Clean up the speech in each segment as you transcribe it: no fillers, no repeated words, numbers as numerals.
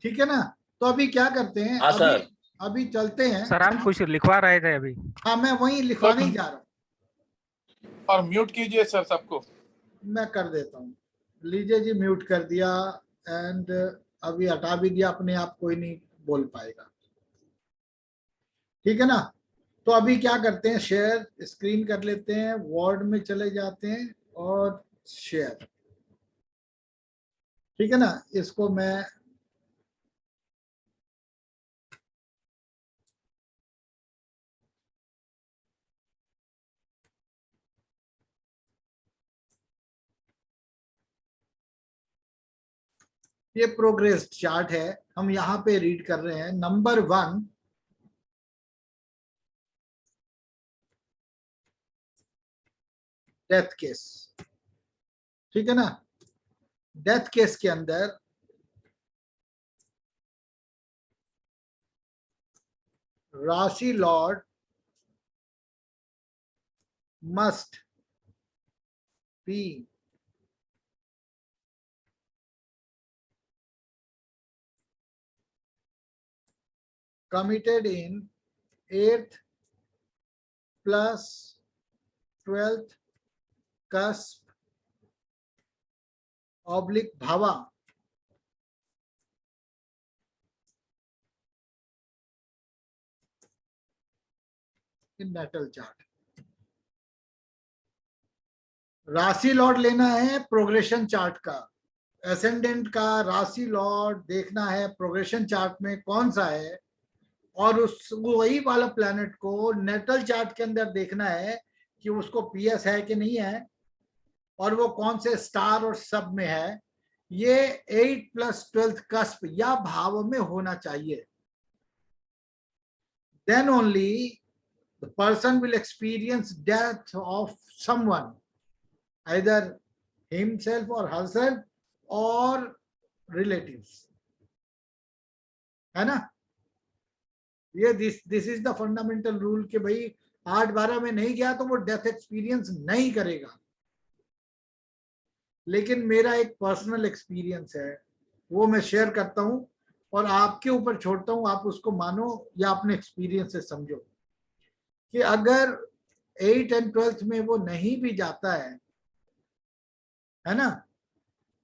ठीक है ना। तो अभी क्या करते हैं, हाँ अभी सर। अभी चलते हैं। सर आप कुछ लिखवा रहे थे अभी। हाँ, मैं वही लिखवाने ही जा रहा हूँ। और म्यूट कीजिए सर सबको। मैं कर देता हूँ। लीजिए जी, म्यूट कर दिया। एंड अभी हटा भी दिया अपने आप, कोई नहीं बोल पाएगा। ठीक है ना। तो अभी क्या करते हैं, शेयर स्क्रीन कर लेते हैं, वर्ड में चले जाते हैं और शेयर। ठीक है ना। इसको मैं ये प्रोग्रेस चार्ट है, हम यहां पे रीड कर रहे हैं। Number 1, death case. ठीक है ना। डेथ केस के अंदर राशि Lord must be committed in 8th plus 12th cusp oblique bhava in natal chart। राशि लॉर्ड लेना है प्रोग्रेशन चार्ट का, एसेंडेंट का राशि लॉर्ड देखना है प्रोग्रेशन चार्ट में कौन सा है, और उस वही वाला प्लैनेट को नेटल चार्ट के अंदर देखना है कि उसको पीएस है कि नहीं है, और वो कौन से स्टार और सब में है। ये 8 प्लस 12th कस्प या भाव में होना चाहिए। Then only the person will experience death of someone, either himself or herself or relatives। है ना। ये this is the fundamental rule कि भाई 8-12 में नहीं गया तो वो डेथ एक्सपीरियंस नहीं करेगा। लेकिन मेरा एक पर्सनल एक्सपीरियंस है, वो मैं शेयर करता हूं और आपके ऊपर छोड़ता हूं, आप उसको मानो या अपने एक्सपीरियंस से समझो कि अगर 8 एंड 12th में वो नहीं भी जाता है ना,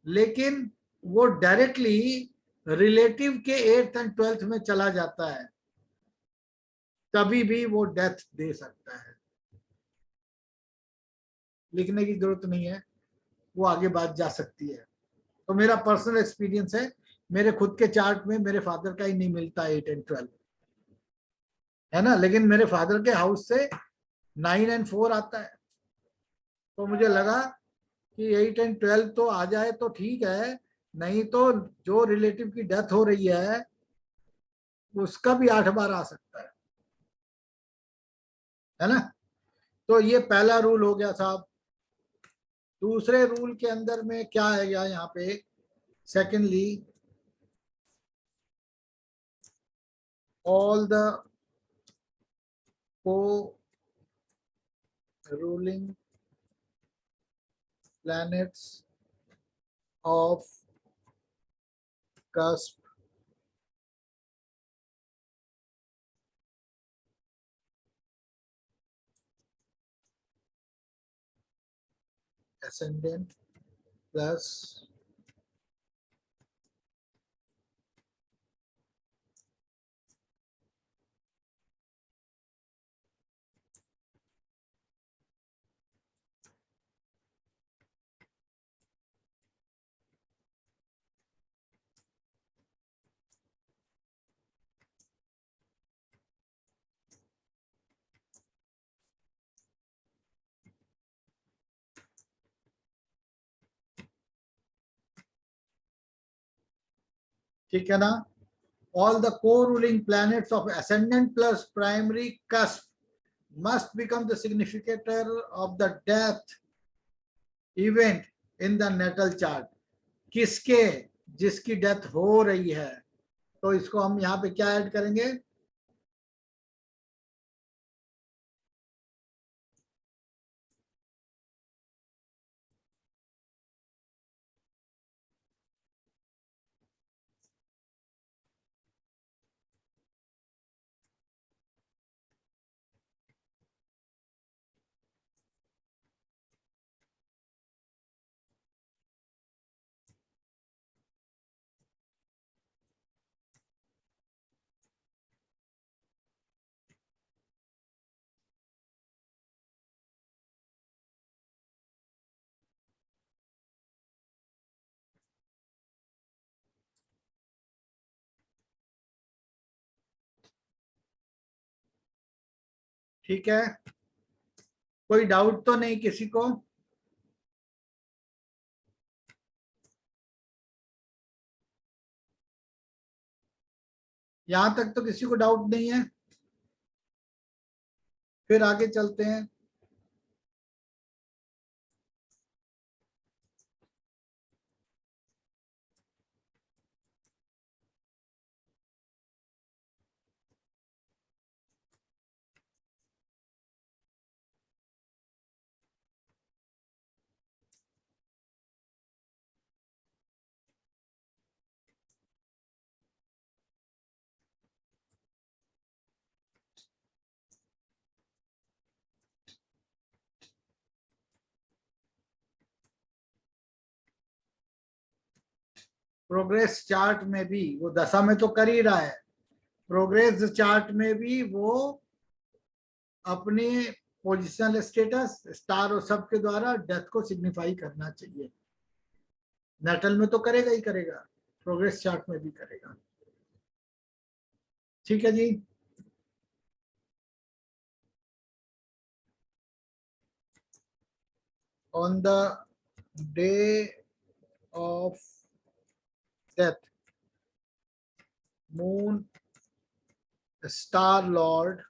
लेकिन वो डायरेक्टली रिलेटिव के 8th एंड 12th में चला जाता है, तभी भी वो डेथ दे सकता है। लिखने की जरूरत नहीं है, वो आगे बात जा सकती है। तो मेरा पर्सनल एक्सपीरियंस है, मेरे खुद के चार्ट में मेरे फादर का ही नहीं मिलता 8 एंड 12, है ना, लेकिन मेरे फादर के हाउस से 9 एंड 4 आता है। तो मुझे लगा कि 8 एंड 12 तो आ जाए तो ठीक है, नहीं तो जो रिलेटिव की डेथ हो रही है उसका भी 8 बार आ सकता है ना। तो ये पहला रूल हो गया साहब। दूसरे रूल के अंदर में क्या है गया यहाँ पे, secondly, all the co-ruling planets of cusp ascendant plus ठीक है ना। all the co-ruling planets of ascendant plus primary cusp must become the significator of the death event in the natal chart। किसके, जिसकी डेथ हो रही है। तो इसको हम यहाँ पे क्या ऐड करेंगे, ठीक है, कोई डाउट तो नहीं किसी को? यहां तक तो किसी को डाउट नहीं है? फिर आगे चलते हैं। प्रोग्रेस चार्ट में भी वो दशा में तो कर ही रहा है, प्रोग्रेस चार्ट में भी वो अपने पोजिशनल स्टेटस स्टार और सब के द्वारा डेथ को सिग्निफाई करना चाहिए। नेटल में तो करेगा ही करेगा, प्रोग्रेस चार्ट में भी करेगा। ठीक है जी। On the day of death, moon star lord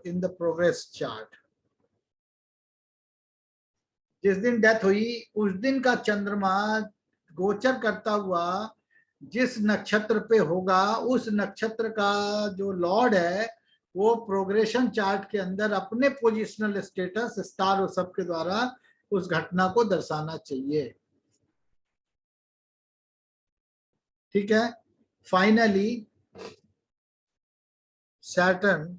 in the progress chart, जिस दिन डेथ हुई उस दिन का चंद्रमा गोचर करता हुआ जिस नक्षत्र पे होगा उस नक्षत्र का जो लॉर्ड है वो प्रोग्रेशन चार्ट के अंदर अपने पोजिशनल स्टेटस स्टार और सब के द्वारा उस घटना को दर्शाना चाहिए। ठीक है, फाइनली सैटर्न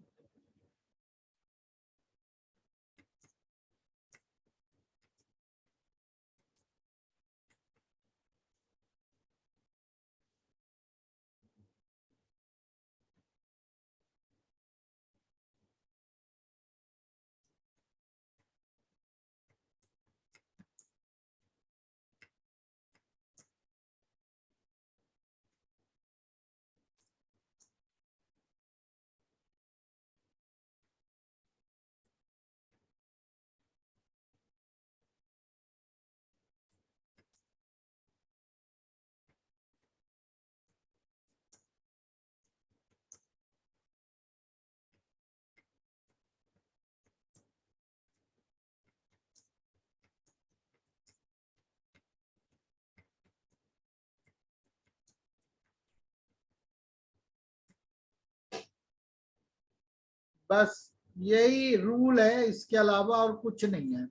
बस यही रूल है, इसके अलावा और कुछ नहीं है।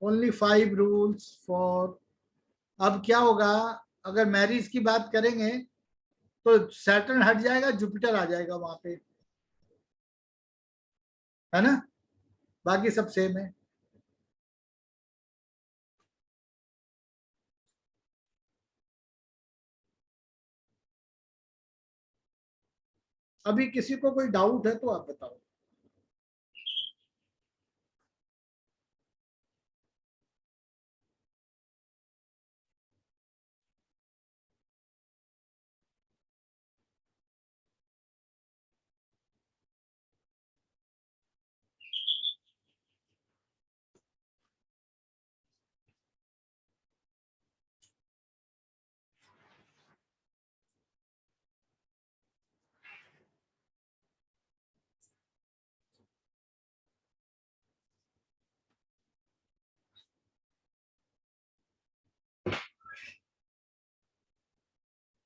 Only 5 rules for. अब क्या होगा, अगर मैरिज की बात करेंगे तो सैटर्न हट जाएगा, जुपिटर आ जाएगा वहां पे, है ना, बाकी सब सेम है। अभी किसी को कोई डाउट है तो आप बताओ।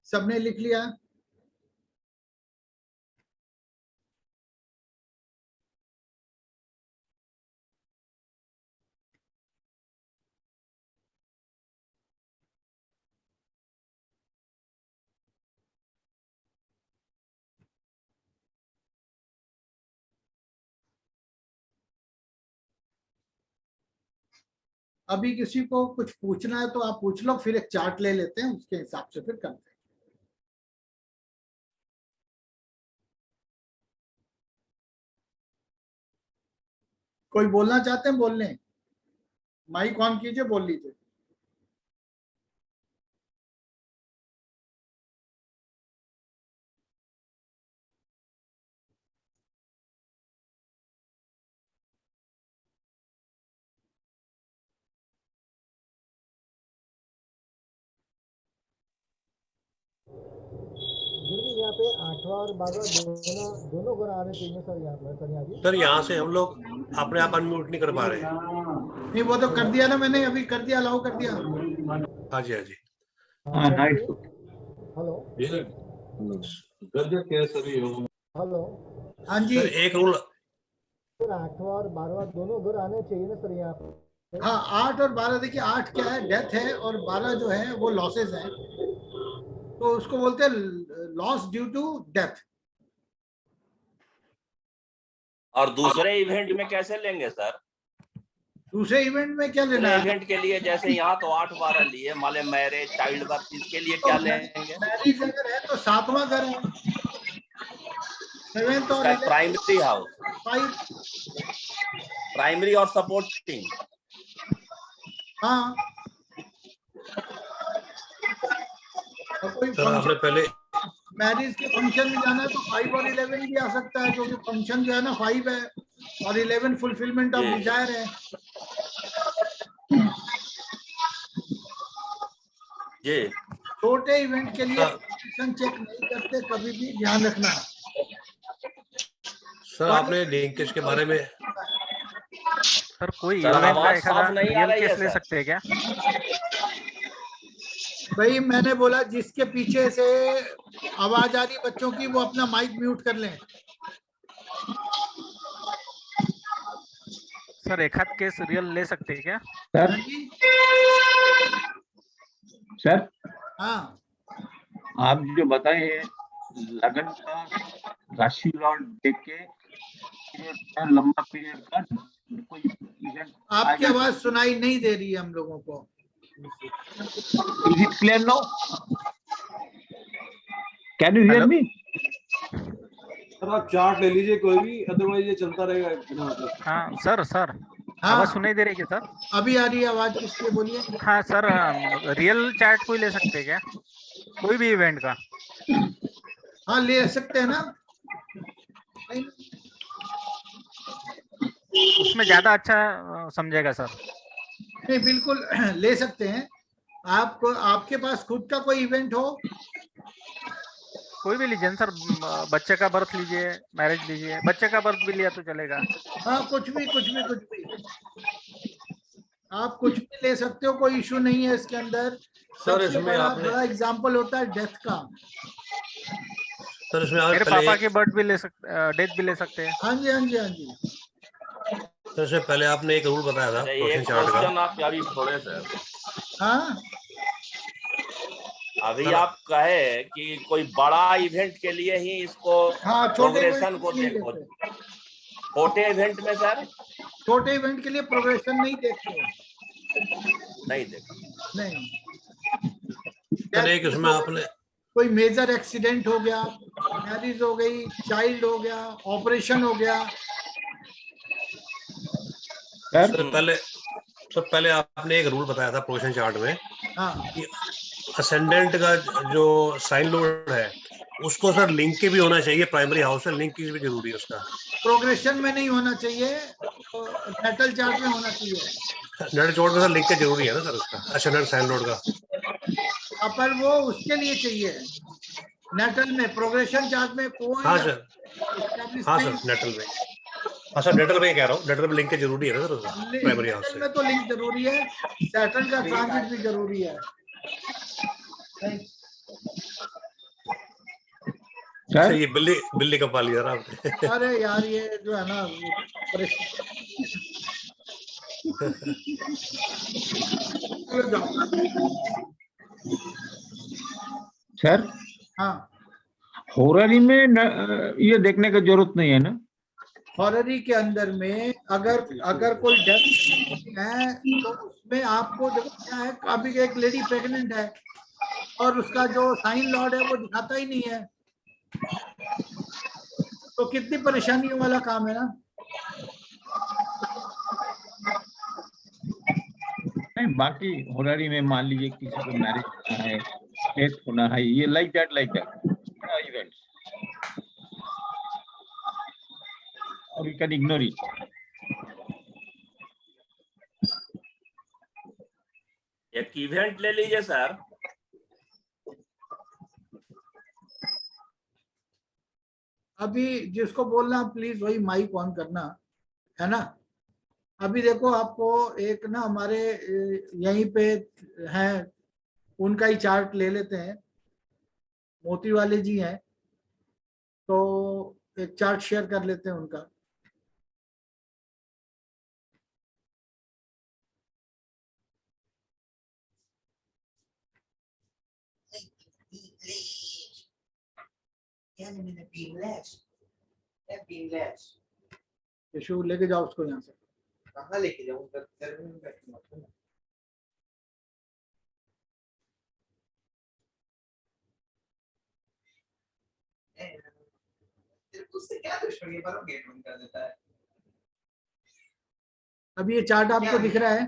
सबने लिख लिया? अभी किसी को कुछ पूछना है तो आप पूछ लो, फिर एक चार्ट ले लेते हैं, उसके हिसाब से फिर करते हैं। कोई बोलना चाहते हैं, बोल लें, माइक ऑन कीजिए, बोल लीजिए। यहाँ पे 8वां और 12वां दोनों घर आने चाहिए सर। यहाँ पर सर यहाँ से हम लोग अपने आप अनम्यूट नहीं कर पा रहे। नहीं, वो तो कर दिया ना मैंने, अभी कर दिया, अलाउ कर दिया। हाँ जी, हाँ जी। Hello hello. हाँ जी, सर एक रूल, सर 8वां और 12वां दोनों घर आने चाहिए ना सर यहाँ पे। हाँ 8 और 12, देखिए 8 क्या है, डेथ है, और 12 जो है वो लॉसेस है, तो उसको बोलते हैं लॉस ड्यू टू डेथ। और दूसरे इवेंट में कैसे लेंगे सर? दूसरे इवेंट में क्या लेना दूसरे है? इवेंट के लिए जैसे यहाँ तो 8-12 लिए, मान ले मैरिज, चाइल्ड बर्थ, इसके लिए क्या लेंगे? मैरिज अगर है तो 7वां घर है, 7th और उसका प्राइमरी हाउस, 5। प्राइमरी और सपोर्टिंग। हाँ, और कोई सर आपने पहले मैरिज के फंक्शन में जाना है तो 5 और 11 भी आ सकता है, क्योंकि फंक्शन जो है ना 5 है और 11 फुलफिलमेंट ऑफ जी। डिजायर है। जी छोटे इवेंट के लिए कंडीशन चेक नहीं करते, कभी भी ध्यान रखना। सर आपने लिंकेज के बारे में, सर कोई सर, इवेंट का आवाज एक साफ नहीं आ रियल रही है केस ले सर। सकते हैं क्या? भाई मैंने बोला जिसके पीछे से आवाज आ रही बच्चों की, वो अपना माइक म्यूट कर लें। सर एक हाथ केस रियल ले सकते हैं क्या? हाँ सर जी, सर हाँ आप जो बताए हैं लगन का राशि लॉट देख के पीरियड का, लंबा पीरियड का कोई इवेंट। आपकी आवाज सुनाई नहीं दे रही है हम लोगों को। Is it clear now? Can you hear me? Sir आप चार्ट ले लीजिए कोई भी, अदरवाइज ये चलता रहेगा बिना मतलब। हाँ सर हाँ, आवाज सुनाई दे रही है सर? अभी आ रही है आवाज, किसकी बोलिए। हाँ सर, रियल चार्ट कोई ले सकते हैं क्या, कोई भी इवेंट का? हाँ ले सकते हैं ना, उसमें ज्यादा अच्छा समझेगा सर। नहीं बिल्कुल ले सकते हैं। आपको, आपके पास खुद का कोई इवेंट हो? कोई भी लीजिए सर, बच्चे का बर्थ लीजिए, मैरिज लीजिए, बच्चे का बर्थ भी लिया तो चलेगा। हाँ कुछ भी आप कुछ भी ले सकते हो, कोई इशू नहीं है इसके अंदर। सर सबसे इसमें आपने, बड़ा एग्जांपल होता है डेथ का। सर इसमें आप मेरे पहले, पापा के बर्थ भी ले सकते, डेथ भी ले सकते हैं। हाँ जी, हाँ जी, हाँ जी। सर इसमें पहले आपने एक रूल बताया था एक प्रोशन चार्ट का। क्वेश्चन आप अभी छोड़े सर, हाँ अभी आप कहे कि कोई बड़ा इवेंट के लिए ही इसको हाँ, छोटे प्रोग्रेशन इवेंट को नहीं देखो, देखते। छोटे इवेंट में सर छोटे इवेंट के लिए प्रोग्रेशन नहीं देखते, नहीं देखो। नहीं। सर एक इसमें आपने, कोई मेजर एक्सीडेंट हो गया, मैरिज हो गई, चाइल्ड हो गया, ऑपरेशन हो गया। सर पहले आपने एक रूल बताया था प्रोशन चार्ट में हाँ कि असेंडेंट का जो साइन लोड है उसको सर लिंक के भी होना चाहिए, प्राइमरी हाउस से लिंक की भी जरूरी है उसका। प्रोग्रेशन में नहीं होना चाहिए, नेटल चार्ट में होना चाहिए। नेट चार्ट में सर लिंक के जरूरी है ना सर उसका, असेंडेंट साइन लोड का। पर वो उसके लिए चाहिए, नेटल में प्रोग्रेशन चार्ट में कोई। हाँ सर, हाँ सर नेटल में, हाँ सर नेटल में कह रहा हूँ, नेटल में लिंक के जरूरी है ना सर उसका, प्राइमरी हाउस से। में तो लिंक जरूरी है, सैटर्न का ट्रांजिट भी जरूरी है। सर ये बिल्ली कब पाली यार आपने? अरे यार ये जो है ना सर हाँ, हॉररी में ये देखने की जरूरत नहीं है ना? हॉररी के अंदर में अगर कोई डेथ है, तो उसमें आपको देखो क्या है, अभी एक लेडी प्रेग्नेंट है और उसका जो साइन लॉर्ड है वो दिखाता ही नहीं है, तो कितनी परेशानियों वाला काम है ना। नहीं बाकी होरारी में मान लीजिए किसी को मैरिज होना है, डेथ होना है, ये लाइक दैट इवेंट्स, और यू कैन इग्नोर इट। एक इवेंट ले लीजिए सर, अभी जिसको बोलना प्लीज वही माइक ऑन करना है ना। अभी देखो आपको एक ना हमारे यहीं पे हैं, उनका ही चार्ट ले लेते हैं, मोती वाले जी हैं, तो एक चार्ट शेयर कर लेते हैं उनका। यशु लेके जाओ उसको यहाँ से। कहाँ लेके जाऊँ, गर्मी में बैठूंगा तो ना। उससे क्या दुश्मनी, पर वो गेट बंद कर देता है। अभी ये चार्ट आपको दिख रहा है,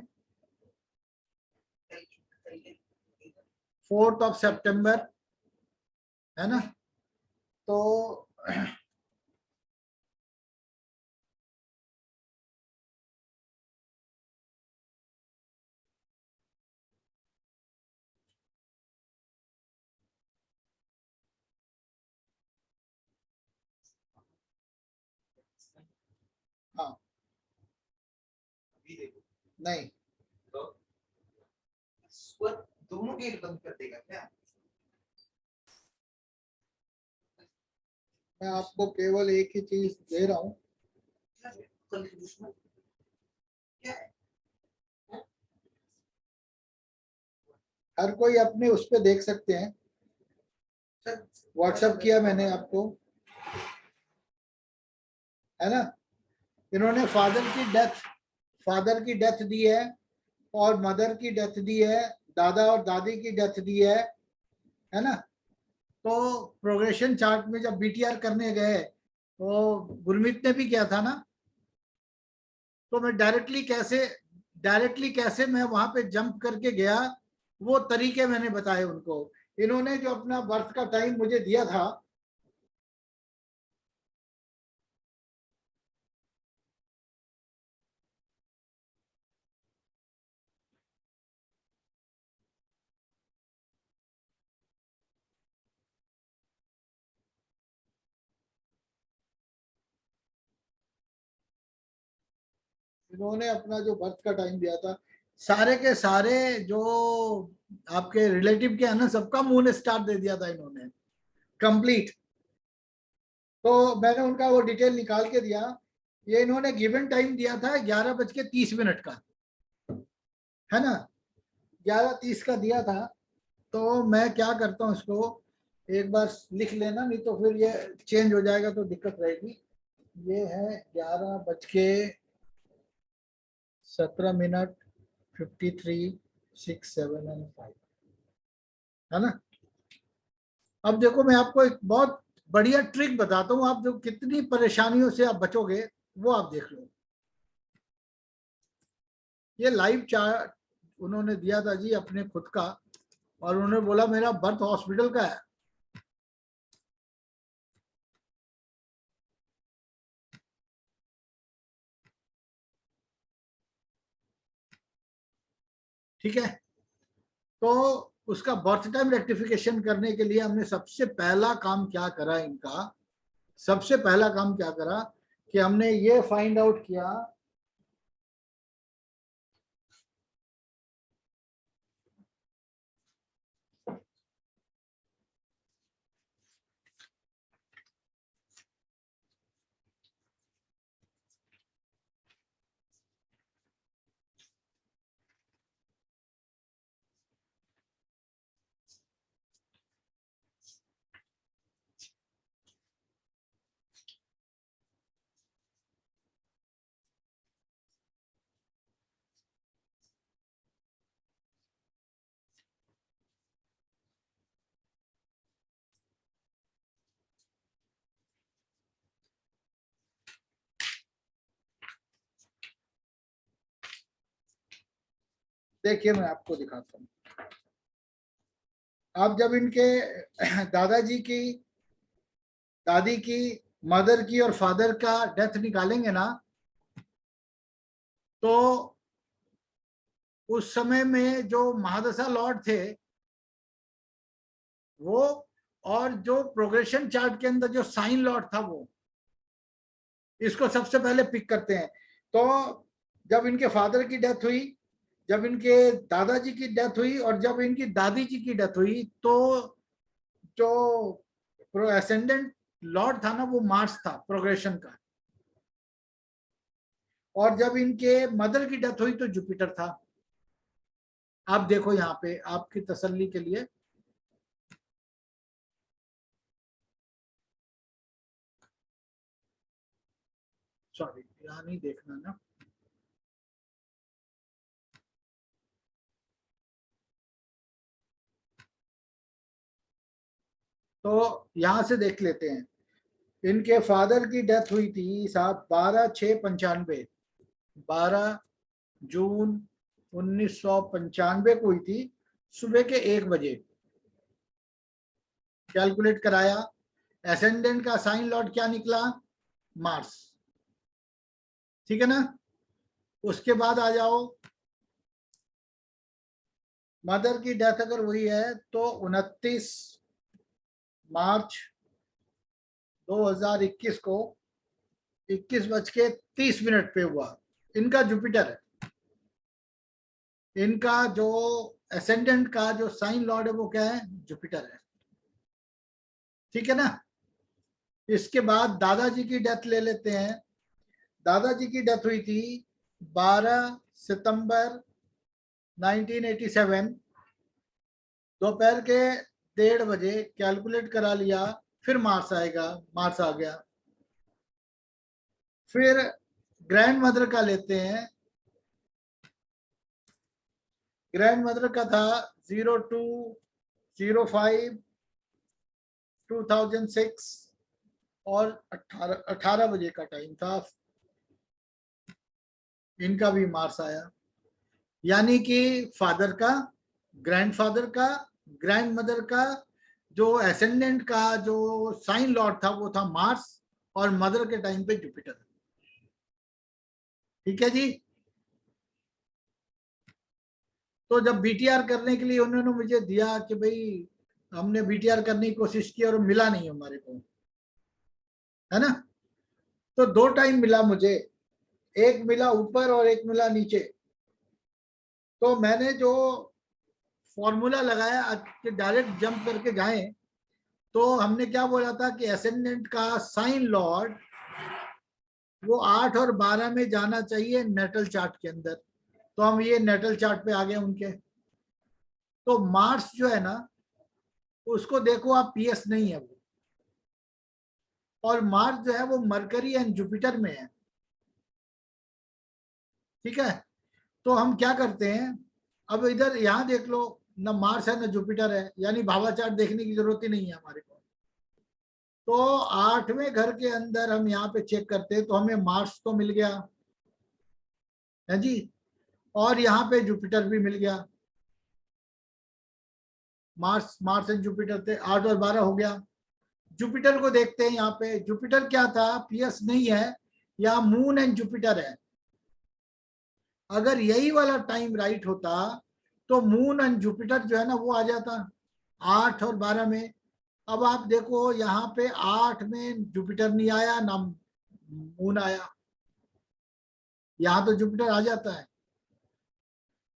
4 सितंबर है ना। तो हाँ अभी देखो नहीं, तो वो दोनों गेट बंद कर देगा क्या? मैं आपको केवल एक ही चीज दे रहा हूँ, कल के दुश्मन क्या है? हर कोई अपने उस पे देख सकते हैं। व्हाट्सएप किया मैंने आपको, है ना। इन्होंने फादर की डेथ दी है और मदर की डेथ दी है, दादा और दादी की डेथ दी है ना। तो प्रोग्रेशन चार्ट में जब बीटीआर करने गए तो गुरमीत ने भी किया था ना, तो मैं डायरेक्टली कैसे मैं वहां पे जंप करके गया, वो तरीके मैंने बताए उनको। इन्होंने जो अपना बर्थ का टाइम मुझे दिया था, इन्होंने अपना जो बर्थ का टाइम दिया था, सारे के सारे जो आपके रिलेटिव के है ना, सबका मुंह ने स्टार दे दिया था इन्होंने कंप्लीट। तो मैंने उनका वो डिटेल निकाल के दिया। ये इन्होंने गिवन टाइम दिया था 11:30 का, है ना, 11:30 का दिया था। तो मैं क्या करता हूँ, इसको एक बार लिख लेना, नहीं तो फिर ये चेंज हो जाएगा तो दिक्कत रहेगी। ये है 11:17, 53, 6, 7 और 5, है ना। अब देखो मैं आपको एक बहुत बढ़िया ट्रिक बताता हूँ, आप जो कितनी परेशानियों से आप बचोगे वो आप देख लो। ये लाइव चार्ट उन्होंने दिया था जी अपने खुद का, और उन्होंने बोला मेरा बर्थ हॉस्पिटल का है। ठीक है, तो उसका बर्थ टाइम रेक्टिफिकेशन करने के लिए हमने सबसे पहला काम क्या करा, इनका सबसे पहला काम क्या करा कि हमने ये फाइंड आउट किया देखिए मैं आपको दिखाता हूँ। आप जब इनके दादाजी की, दादी की, मदर की और फादर का डेथ निकालेंगे ना, तो उस समय में जो महादशा लॉर्ड थे वो, और जो प्रोग्रेशन चार्ट के अंदर जो साइन लॉर्ड था वो, इसको सबसे पहले पिक करते हैं। तो जब इनके फादर की डेथ हुई, जब इनके दादाजी की डेथ हुई और जब इनकी दादी जी की डेथ हुई, तो जो एसेंडेंट लॉर्ड था ना वो मार्स था प्रोग्रेशन का, और जब इनके मदर की डेथ हुई तो जुपिटर था। आप देखो यहाँ पे आपकी तसल्ली के लिए, सॉरी यहाँ नहीं देखना ना, तो यहां से देख लेते हैं। इनके फादर की डेथ हुई थी साहब 12/6/95, 12 जून 1995 को हुई थी, सुबह के 1 बजे। कैलकुलेट कराया, एसेंडेंट का साइन लॉर्ड क्या निकला? मार्स। ठीक है ना। उसके बाद आ जाओ, मदर की डेथ अगर हुई है तो 29 मार्च 2021 को 21:30 पे हुआ। इनका जुपिटर है, इनका जो एसेंडेंट का जो साइन लॉर्ड है वो क्या है? जुपिटर है। ठीक है ना। इसके बाद दादाजी की डेथ ले लेते हैं। दादाजी की डेथ हुई थी 12 सितंबर 1987, दोपहर के 1:30 बजे। कैलकुलेट करा लिया, फिर मार्स आएगा, मार्स आ गया। फिर ग्रैंड मदर का लेते हैं। ग्रैंड मदर का था 02/05/2006 और 18 बजे का टाइम था। इनका भी मार्स आया, यानी कि फादर का, ग्रैंडफादर का, ग्रैंड मदर का जो एसेंडेंट का जो साइन लॉर्ड था वो था मार्स, और मदर के टाइम पे जुपिटर। ठीक है जी। तो जब बीटीआर करने के लिए उन्होंने मुझे दिया कि भाई हमने बीटीआर करने की कोशिश की और मिला नहीं हमारे को, है ना। तो 2 टाइम मिला मुझे, एक मिला ऊपर और एक मिला नीचे। तो मैंने जो फॉर्मूला लगाया कि डायरेक्ट जंप करके जाएं, तो हमने क्या बोला था कि एसेंडेंट का साइन लॉर्ड वो 8 और 12 में जाना चाहिए नेटल चार्ट के अंदर। तो हम ये नेटल चार्ट पे आ गए उनके। तो मार्स जो है ना उसको देखो आप, पीएस नहीं है वो, और मार्स जो है वो मरकरी एंड जुपिटर में है। ठीक है। तो हम क्या करते हैं, अब इधर यहाँ देख लो, ना मार्स है ना जुपिटर है, यानी भावा चार्ट देखने की जरूरत ही नहीं है हमारे को। तो 8वें घर के अंदर हम यहाँ पे चेक करते हैं तो हमें मार्स तो मिल गया है जी, और यहाँ पे जुपिटर भी मिल गया। मार्स एंड जुपिटर थे, 8 और 12 हो गया। जुपिटर को देखते हैं यहाँ पे, जुपिटर क्या था? पीएस नहीं है, यहाँ मून एंड जुपिटर है। अगर यही वाला टाइम राइट होता तो मून एंड जुपिटर जो है ना वो आ जाता 8 और 12 में। अब आप देखो यहाँ पे 8 में जुपिटर नहीं आया ना मून आया, यहाँ तो जुपिटर आ जाता है।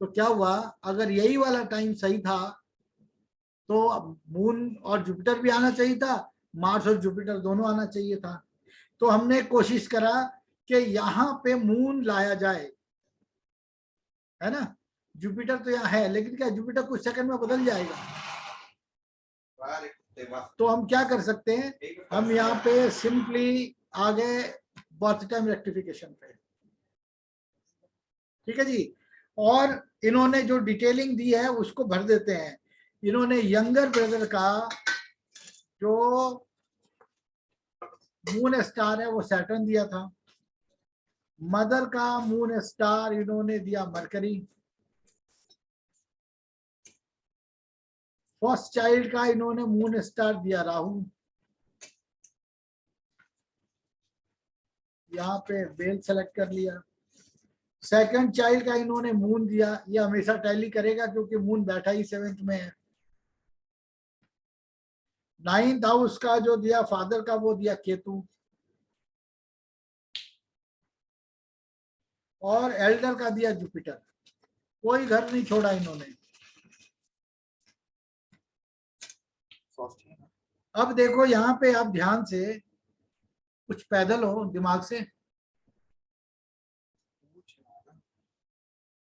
तो क्या हुआ, अगर यही वाला टाइम सही था तो मून और जुपिटर भी आना चाहिए था, मार्स और जुपिटर दोनों आना चाहिए था। तो हमने कोशिश करा कि यहाँ पे मून लाया जाए, है ना। जुपिटर तो यहाँ है, लेकिन क्या जुपिटर कुछ सेकंड में बदल जाएगा। तो हम क्या कर सकते हैं, हम यहाँ पे सिंपली आ गए बर्थ टाइम रेक्टिफिकेशन पे। ठीक है जी। और इन्होंने जो डिटेलिंग दी है उसको भर देते हैं। इन्होंने यंगर ब्रदर का जो मून स्टार है वो सैटर्न दिया था, मदर का मून स्टार इन्होंने दिया मरकरी, फर्स्ट चाइल्ड का इन्होंने मून स्टार दिया राहु, यहाँ पे बेल सेलेक्ट कर लिया। सेकंड चाइल्ड का इन्होंने मून दिया, ये हमेशा टैली करेगा क्योंकि मून बैठा ही 7th में है। 9th हाउस का जो दिया फादर का वो दिया केतु, और एल्डर का दिया जुपिटर। कोई घर नहीं छोड़ा इन्होंने। अब देखो यहाँ पे आप ध्यान से कुछ पैदल हो दिमाग से,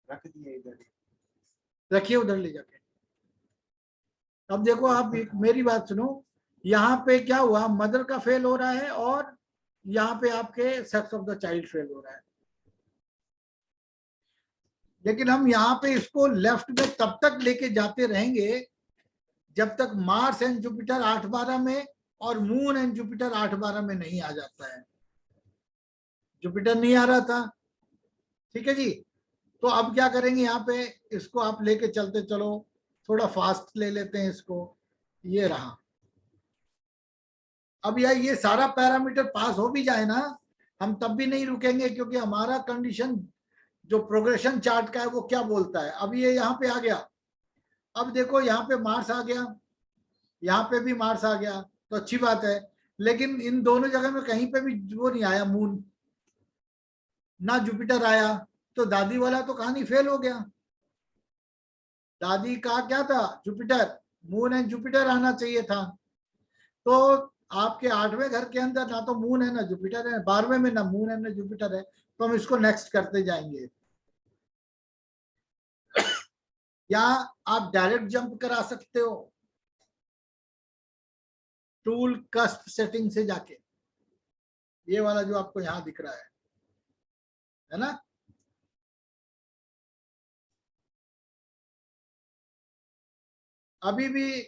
रख दिए इधर। रखिए उधर ले जाके। अब देखो आप मेरी बात सुनो, यहाँ पे क्या हुआ, मदर का फेल हो रहा है और यहाँ पे आपके sex of the child fail हो रहा है। लेकिन हम यहाँ पे इसको लेफ्ट में तब तक लेके जाते रहेंगे जब तक मार्स एंड जुपिटर 8-12 में और मून एंड जुपिटर 8-12 में नहीं आ जाता है। जुपिटर नहीं आ रहा था, ठीक है जी। तो अब क्या करेंगे, यहाँ पे इसको आप लेके चलते चलो, थोड़ा फास्ट ले लेते हैं इसको। ये रहा। अब यार ये सारा पैरामीटर पास हो भी जाए ना, हम तब भी नहीं रुकेंगे क्योंकि हमारा कंडीशन जो प्रोग्रेशन चार्ट का है वो क्या बोलता है। अब ये यहाँ पे आ गया। अब देखो यहाँ पे मार्स आ गया, यहाँ पे भी मार्स आ गया, तो अच्छी बात है। लेकिन इन दोनों जगह में कहीं पे भी वो नहीं आया मून, ना जुपिटर आया, तो दादी वाला तो कहानी फेल हो गया। दादी का क्या था, जुपिटर, मून एंड जुपिटर आना चाहिए था। तो आपके 8वें घर के अंदर ना तो मून है ना जुपिटर है, 12वें में ना मून है ना जुपिटर है, तो हम इसको नेक्स्ट करते जाएंगे। या आप डायरेक्ट जंप करा सकते हो टूल कस्प सेटिंग से जाके, ये वाला जो आपको यहां दिख रहा है ना। अभी भी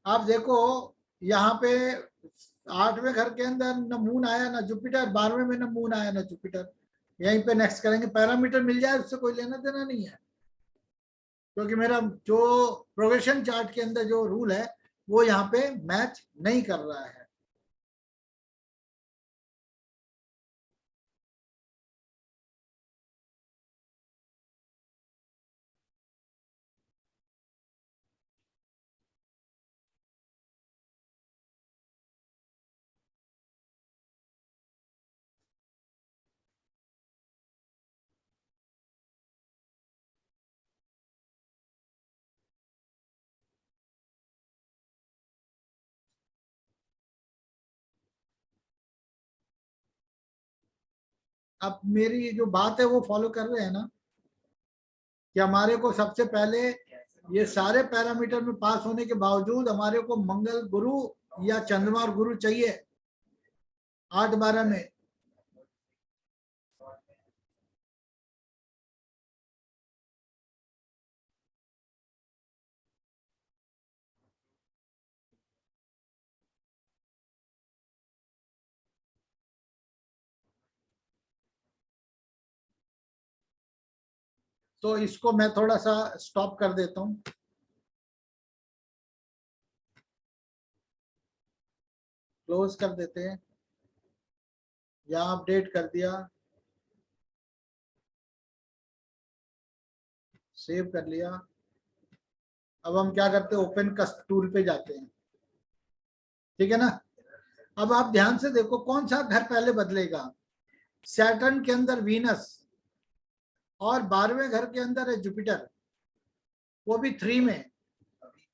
आप देखो यहाँ पे 8वें घर के अंदर न मून आया ना जुपिटर, 12वें में न मून आया ना जुपिटर, यहीं पे नेक्स्ट करेंगे। पैरामीटर मिल जाए उससे कोई लेना देना नहीं है, क्योंकि मेरा जो प्रोग्रेशन चार्ट के अंदर जो रूल है वो यहाँ पे मैच नहीं कर रहा है। अब मेरी जो बात है वो फॉलो कर रहे हैं ना, कि हमारे को सबसे पहले ये सारे पैरामीटर में पास होने के बावजूद हमारे को मंगल गुरु या चंद्रमा और गुरु चाहिए 8-12 में। तो इसको मैं थोड़ा सा स्टॉप कर देता हूं, क्लोज कर देते हैं, यहाँ अपडेट कर दिया, सेव कर लिया। अब हम क्या करते हैं, ओपन कस्ट टूल पे जाते हैं, ठीक है ना। अब आप ध्यान से देखो कौन सा घर पहले बदलेगा। सैटर्न के अंदर वीनस और 12वें घर के अंदर है जुपिटर, वो भी 3 में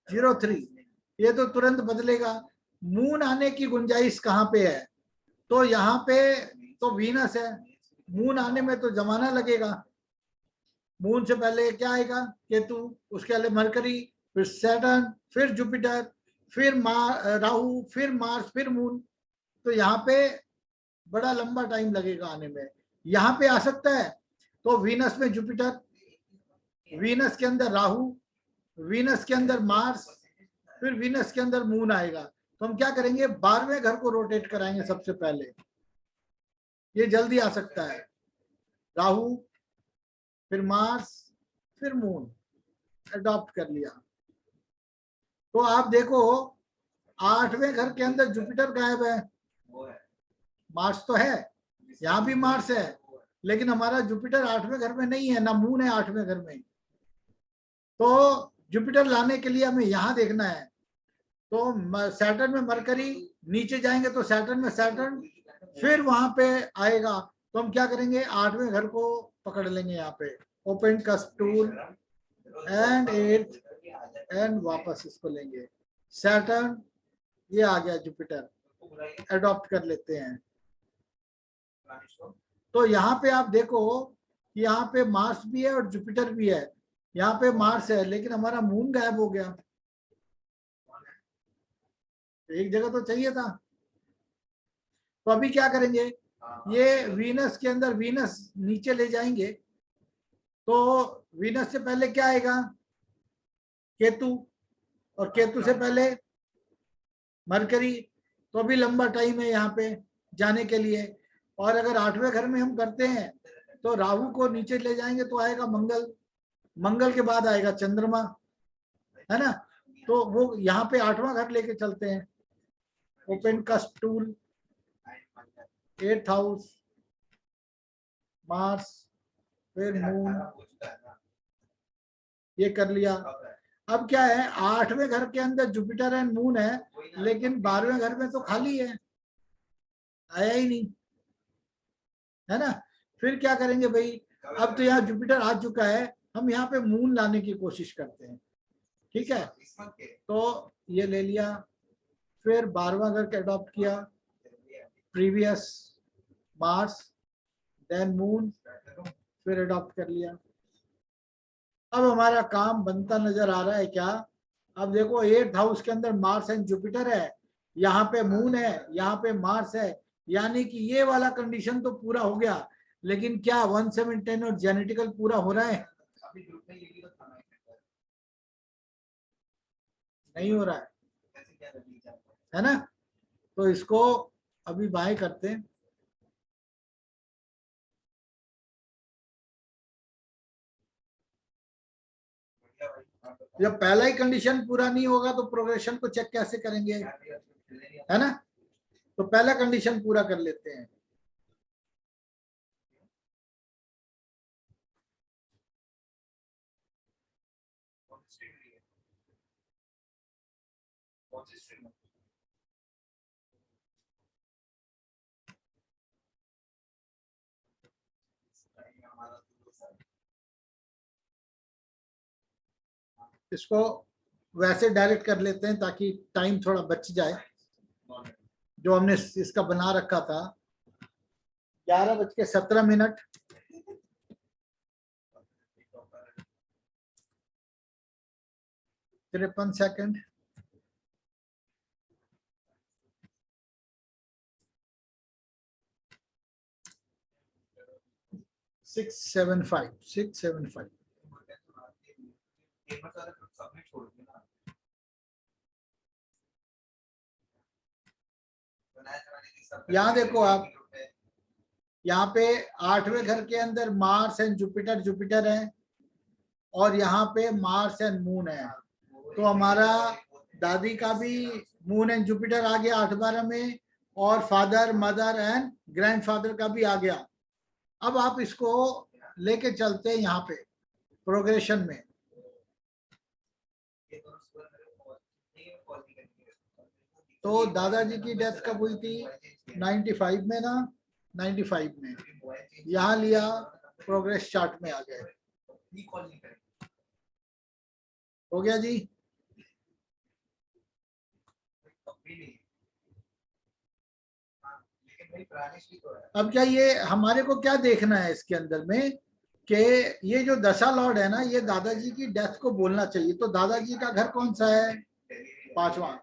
03, ये तो तुरंत बदलेगा। मून आने की गुंजाइश कहाँ पे है, तो यहाँ पे तो वीनस है, मून आने में तो जमाना लगेगा। मून से पहले क्या आएगा, केतु, उसके पहले मरकरी, फिर सैटर्न, फिर जुपिटर, फिर राहु, फिर मार्स, फिर मून। तो यहाँ पे बड़ा लंबा टाइम लगेगा आने में। यहाँ पे आ सकता है तो वीनस में जुपिटर, वीनस के अंदर राहु, वीनस के अंदर मार्स, फिर वीनस के अंदर मून आएगा। तो हम क्या करेंगे, 12वें घर को रोटेट कराएंगे सबसे पहले, ये जल्दी आ सकता है। राहु, फिर मार्स, फिर मून, अडॉप्ट कर लिया। तो आप देखो 8वें घर के अंदर जुपिटर गायब है, मार्स तो है, यहाँ भी मार्स है, लेकिन हमारा जुपिटर 8वें घर में नहीं है, ना मून है 8वें घर में। तो जुपिटर लाने के लिए हमें यहाँ देखना है। तो सैटर्न में मरकरी, नीचे जाएंगे तो सैटर्न में सैटर्न, फिर वहां पे आएगा तो हम क्या करेंगे, 8वें घर को पकड़ लेंगे यहाँ पे, open cusp tool and 8th and वापस इसको लेंगे। सैटर्न ये आ गया, जुपिटर अडॉप्ट कर लेते हैं। तो यहाँ पे आप देखो कि यहाँ पे मार्स भी है और जुपिटर भी है, यहाँ पे मार्स है लेकिन हमारा मून गायब हो गया, एक जगह तो चाहिए था। तो अभी क्या करेंगे, ये वीनस के अंदर, वीनस नीचे ले जाएंगे तो वीनस से पहले क्या आएगा, केतु, और केतु से पहले मरकरी। तो अभी लंबा टाइम है यहाँ पे जाने के लिए। और अगर 8वें घर में हम करते हैं तो राहु को नीचे ले जाएंगे तो आएगा मंगल, मंगल के बाद आएगा चंद्रमा, है ना। तो वो यहाँ पे 8वां घर लेके चलते हैं, open cusp tool, 8th house, Mars, फिर मून, ये कर लिया। अब क्या है, 8वें घर के अंदर जुपिटर एंड मून है, लेकिन 12वें घर में तो खाली है, आया ही नहीं, है ना। फिर क्या करेंगे भाई, अब तो यहाँ जुपिटर आ चुका है, हम यहाँ पे मून लाने की कोशिश करते हैं, ठीक है। तो ये ले लिया, फिर 12वां घर के अडॉप्ट किया, प्रीवियस मार्स, देन मून, फिर अडॉप्ट कर लिया। अब हमारा काम बनता नजर आ रहा है क्या, अब देखो 8th हाउस के अंदर मार्स एंड जुपिटर है, यहाँ पे मून है, यहाँ पे मार्स है, यानी कि ये वाला कंडीशन तो पूरा हो गया, लेकिन क्या 1 7 10 और जेनेटिकल पूरा हो रहा है, नहीं हो रहा है ना। तो इसको अभी बाय करते हैं। जब पहला ही कंडीशन पूरा नहीं होगा तो प्रोग्रेशन को चेक कैसे करेंगे, है ना। तो पहला कंडीशन पूरा कर लेते हैं। इसको वैसे डायरेक्ट कर लेते हैं ताकि टाइम थोड़ा बच जाए। जो हमने इसका बना रखा था 11:17 53 सेकंड। Six seven five. यहाँ देखो आप, यहाँ पे 8वें घर के अंदर मार्स एंड जुपिटर है, और यहाँ पे मार्स एंड मून है। तो हमारा दादी का भी मून एंड जुपिटर आ गया 8-12 में, और फादर, मदर एंड ग्रैंडफादर का भी आ गया। अब आप इसको लेके चलते हैं यहाँ पे प्रोग्रेशन में। तो दादाजी की डेथ कब हुई थी, 95 में ना, 95 में। यहाँ लिया, प्रोग्रेस चार्ट में आ गए, हो गया जी। अब क्या ये हमारे को क्या देखना है इसके अंदर में कि ये जो दशा लॉर्ड है ना, ये दादाजी की डेथ को बोलना चाहिए। तो दादाजी का घर कौन सा है, 5वां,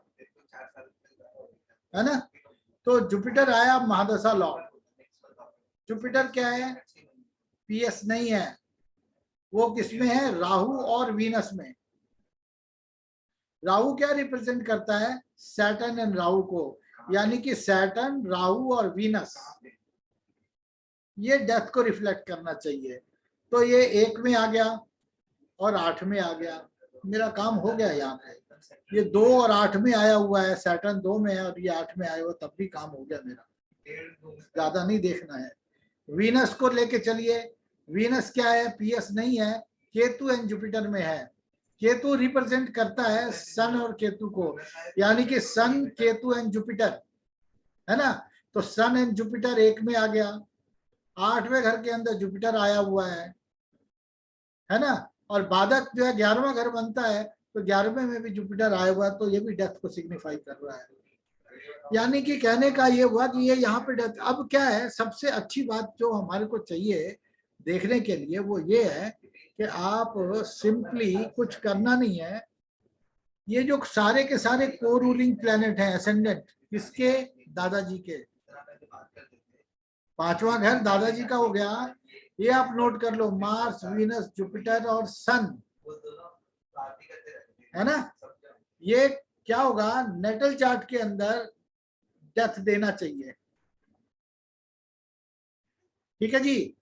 है ना। तो जुपिटर आया महादशा लॉर्ड। जुपिटर क्या है, पीएस नहीं है, वो किसमें है, राहु और वीनस में। राहु क्या रिप्रेजेंट करता है, सैटर्न एंड राहु को, यानी कि सैटर्न, राहु और वीनस, ये डेथ को रिफ्लेक्ट करना चाहिए। तो ये 1 में आ गया और 8 में आ गया, मेरा काम हो गया यहाँ पे। ये 2 और 8 में आया हुआ है, सैटर्न 2 में है और ये 8 में आया हुआ, तब भी काम हो गया मेरा, ज्यादा नहीं देखना है। वीनस को लेके चलिए, वीनस क्या है, पीएस नहीं है, केतु एंड जुपिटर में है। केतु रिप्रेजेंट करता है सन और केतु को, यानी कि सन, केतु एंड जुपिटर, है ना। तो सन एंड जुपिटर एक में आ गया, 8वें घर के अंदर जुपिटर आया हुआ है ना। और बाधक जो है 11वां घर बनता है, तो 11वें में भी जुपिटर आया हुआ है, तो ये भी डेथ को सिग्निफाई कर रहा है। यानी कि कहने का ये हुआ कि ये यहाँ पे डेथ। अब क्या है, सबसे अच्छी बात जो हमारे को चाहिए देखने के लिए वो ये है कि आप सिंपली कुछ करना नहीं है। ये जो सारे के सारे को रूलिंग प्लैनेट हैं एसेंडेंट, किसके, दादाजी के, 5वां घर दादाजी का हो गया। ये आप नोट कर लो, मार्स, वीनस, जुपिटर और सन, है ना। ये क्या होगा, नेटल चार्ट के अंदर डेथ देना चाहिए, ठीक है जी।